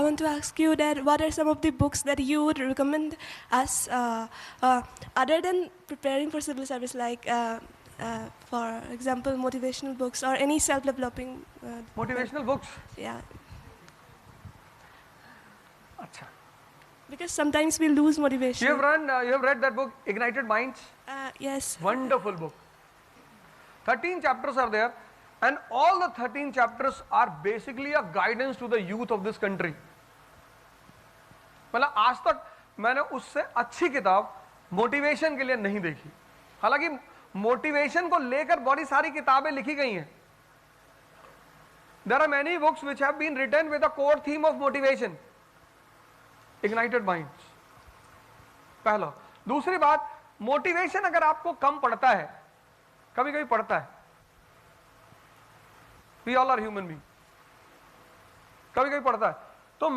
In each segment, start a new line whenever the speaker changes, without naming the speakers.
I want to ask you that what are some of the books that you would recommend us other than preparing for civil service, like for example, motivational books or any self-developing.
Motivational books?
Yeah.
Achha.
Because sometimes we lose motivation.
You have read that book, Ignited Minds?
Yes.
Wonderful book. 13 chapters are there, and all the 13 chapters are basically a guidance to the youth of this country. मतलब आज तक मैंने उससे अच्छी किताब motivation के लिए नहीं देखी. हालांकि मोटिवेशन को लेकर बड़ी सारी किताबें लिखी गई हैं. There are many books which have been written with a core theme of motivation. Ignited Minds. पहला. दूसरी बात, मोटिवेशन अगर आपको कम पड़ता है, कभी कभी पड़ता है, We all are human beings, कभी कभी पड़ता है, तो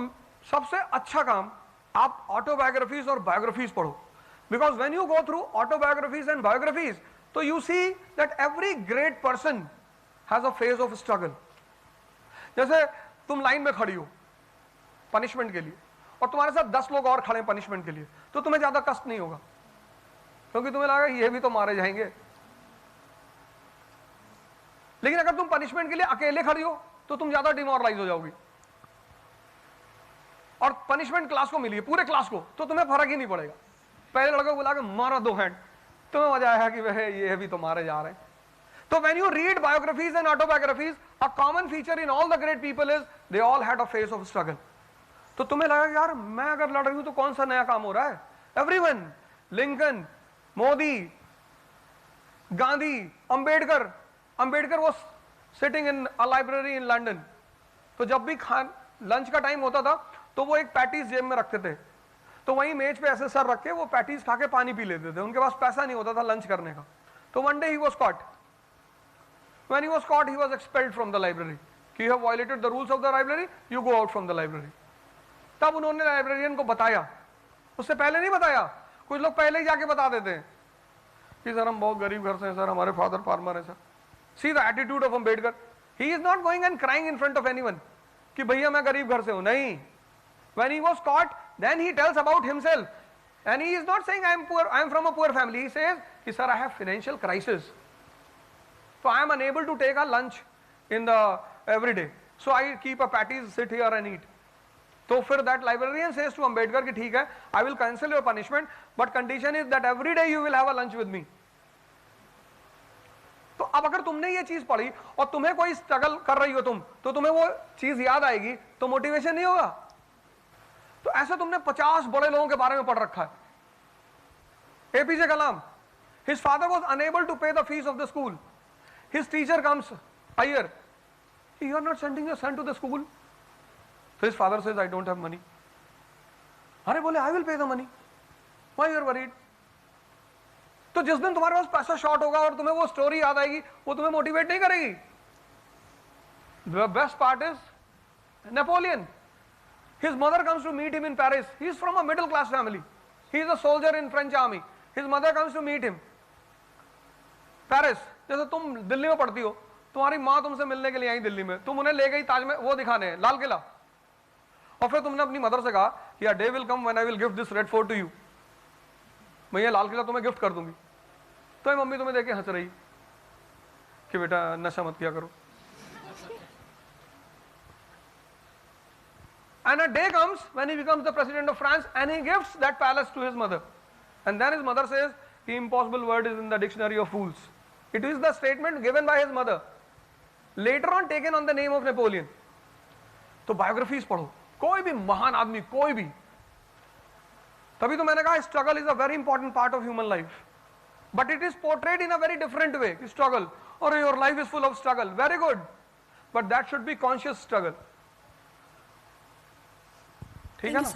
सबसे अच्छा काम आप ऑटोबायोग्राफीज और बायोग्राफीज पढ़ो. Because when you go through autobiographies and biographies, तो you see that every great person has a phase of struggle. जैसे तुम लाइन में खड़ी हो पनिशमेंट के लिए, और तुम्हारे साथ 10 लोग और खड़े हैं पनिशमेंट के लिए, तो तुम्हें ज्यादा कष्ट नहीं होगा, क्योंकि तुम्हें लगा ये भी तो मारे जाएंगे. लेकिन अगर तुम पनिशमेंट के लिए अकेले खड़ी हो तो तुम ज्यादा डिमोरलाइज हो जाओगी. और पनिशमेंट क्लास को मिली है, पूरे क्लास को, तो तुम्हें फर्क ही नहीं पड़ेगा. पहले लड़के को बुला के मारा 2 हैंड, तुम्हें मजा आया कि वह ये भी तो मारे जा रहे हैं. तो when you read biographies and autobiographies, a common feature in all the great people is they all had a phase of struggle. तो तुम्हें लगा यार मैं अगर लड़ रही हूं तो कौन सा नया काम हो रहा है. Everyone, Lincoln, Modi, Gandhi, Ambedkar was sitting in a library in London. तो जब भी लंच का टाइम होता था तो वो एक पैटीज जेब में रखते थे, तो वहीं मेज पे ऐसे सर रख के वो पैटीज खा के पानी पी लेते थे. उनके पास पैसा नहीं होता था लंच करने का. तो one day he was caught. When he was caught, he was expelled from the library. You have violated the rules of the library, you go out from the library. तब उन्होंने लाइब्रेरियन को बताया, उससे पहले नहीं बताया. कुछ लोग पहले ही जाके बता देते हैं कि सर हम बहुत गरीब घर से हैं सर, हमारे फादर फार्मर है sir. See the attitude of Ambedkar. He is not going and crying in front of anyone कि भैया मैं गरीब घर से हूं. नहीं. When he was caught, then he tells about himself, and he is not saying I am poor, I am from a poor family. He says, sir, I have financial crisis, so I am unable to take a lunch in the every day, so I keep a patties, sit here and eat. तो फिर that librarian says to Ambedkar कि ठीक है, I will cancel your punishment, but condition is that every day you will have a lunch with me. तो अब अगर तुमने ये चीज पढ़ी और तुम्हें कोई स्ट्रगल कर रही हो तुम, तो तुम्हें वो चीज याद आएगी, तो मोटिवेशन नहीं होगा. तो ऐसे तुमने 50 बड़े लोगों के बारे में पढ़ रखा है. APJ Kalam, his father was unable to pay the fees of the school. His teacher comes a year, you are not sending your son to the school. So his father says, I don't have money. अरे बोले I will pay the money. Why you are worried? तो जिस दिन तुम्हारे पास पैसा short होगा और तुम्हें वो स्टोरी याद आएगी, वो तुम्हें मोटिवेट नहीं करेगी. The best part is Napoleon. His mother comes to meet him in Paris. He is from a middle class family. He is a soldier in French army. His mother comes to meet him. Paris. जैसे तुम दिल्ली में पढ़ती हो, तुम्हारी माँ तुमसे मिलने के लिए आई दिल्ली में, तुम उन्हें ले गई ताज में वो दिखाने लाल किला, और फिर तुमने अपनी मदर से कहा कि they will come when I will gift this Red Fort to you. मैं ये लाल किला तुम्हें गिफ्ट कर दूंगी. तो ये मम्मी तुम्हें देख के हंस रही कि बेटा नशा मत किया करो. And a day comes when he becomes the president of France and he gives that palace to his mother. And then his mother says, the impossible word is in the dictionary of fools. It is the statement given by his mother, later on taken on the name of Napoleon. तो biographies पढ़ो, कोई भी महान आदमी, कोई भी. तभी तो मैंने कहा struggle is a very important part of human life. But it is portrayed in a very different way. Struggle, or your life is full of struggle. Very good. But that should be conscious struggle. ठीक है ना?